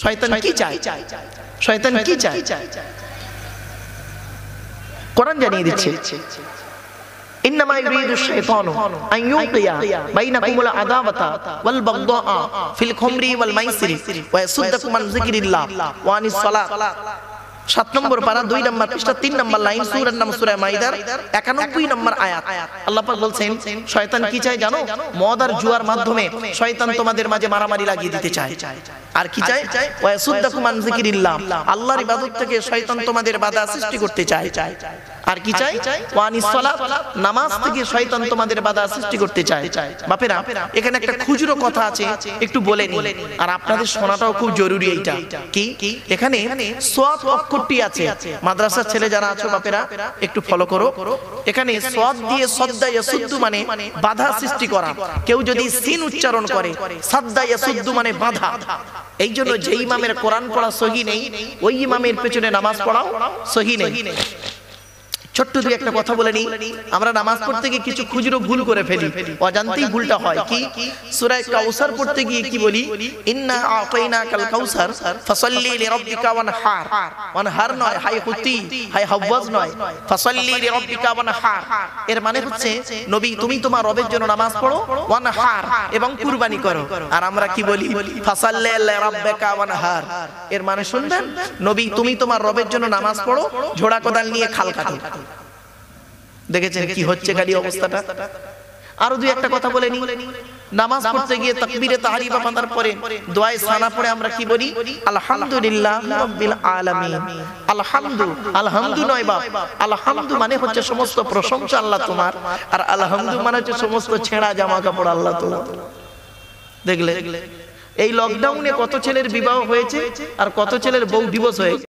শয়তান কি চায়? শয়তান কি চায়? কোরআন জানিয়ে দিচ্ছে, ইন্নামা ইউরিদু শাইতানু আন ইউকিয়া বাইনাকুমুল আদাওয়াতা ওয়াল বাগদাআ ফিল খামরি ওয়াল মাইসিরি ওয়া ইয়াসুদ্দাকুম আন যিকরিল্লাহ ওয়া আনিস সালাত। 7 নম্বর পারা 2 নম্বর পৃষ্ঠা 3 নম্বর লাইন, সূরার নাম সূরা মাইদার 91 নম্বর আয়াত। আল্লাহ পাক বলছেন শয়তান কি চায় জানো? মদ আর জুয়ার মাধ্যমে শয়তান তোমাদের মাঝে মারামারি লাগিয়ে দিতে চায়। আর কি চায়? ওয়া ইয়াসুদ্দাকুম আন যিকরিল্লাহ, আল্লাহর ইবাদত থেকে শয়তান তোমাদের বাধা সৃষ্টি করতে চায়। আর কি চাই? ওয়া আনিস সালাত, নামাজ থেকে শয়তান তোমাদের বাধা সৃষ্টি করতে চায়। বাপেরা, এখানে একটা খুচরো কথা আছে, একটু বলে নি, আর আপনাদের শোনাটাও খুব জরুরি। এইটা কি? এখানে সাদ অক্ষরটি আছে। মাদ্রাসার ছেলে যারা আছো বাপেরা একটু ফলো করো। এখানে সাদ দিয়ে সাদ্দা ইয়াসুদ্দু মানে বাধা সৃষ্টি করা। কেউ যদি সিন উচ্চারণ করে, সাদ্দা ইয়াসুদ্দু মানে বাধা। এই জন্য যে ইমামের কোরআন পড়া সহি নেই, ওই ইমামের পেছনে নামাজ পড়াও সহি নেই। ছোট্ট দুই একটা কথা বলে নি, আমরা নামাজ পড়তে গিয়ে কিছু খুচরো ভুল করে ফেলি, অজান্তেই ভুলটা হয়। কি? সূরা কাউসার পড়তে গিয়ে কি বলি? ইন্না আতাইনাকাল কাউসার ফাসাল্লি লিরাব্বিকা ওয়ানহার। ওয়ানহার নয়, হাই হুতি, হাই হাওয়াজ নয়, ফাসাল্লি লিরাব্বিকা ওয়ানহার। এর মানে হচ্ছে নবী তুমি তোমার রবের জন্য নামাজ পড়ো, ওয়ানহার এবং কুরবানি করো। আর আমরা কি বলি? ফাসাল্লি লিরাব্বিকা ওয়ানহার। এর মানে শুনবেন, নবী তুমি তোমার রবের জন্য নামাজ পড়ো, ঝোড়া কোদাল নিয়ে খাল কাটো। দেখেছেন কি হচ্ছে খালি অবস্থাটা? আরো দুই একটা কথা বলে নি, নামাজ পড়তে গিয়ে তাকবীরে তাহরিমা বাঁধার পরে দোয়ায়ে সানা পড়ে আমরা কি বলি? আলহামদুলিল্লাহ রাব্বিল আলামিন। আলহামদু নয় বাপ, আলহামদু মানে হচ্ছে সমস্ত প্রশংসা আল্লাহ তোমার, আর আলহামদু মানে হচ্ছে সমস্ত ছেঁড়া জামা কাপড় আল্লাহ তোমার। দেখলে এই লকডাউনে কত ছেলের বিবাহ হয়েছে আর কত ছেলের বউ ডিভোর্স হয়েছে।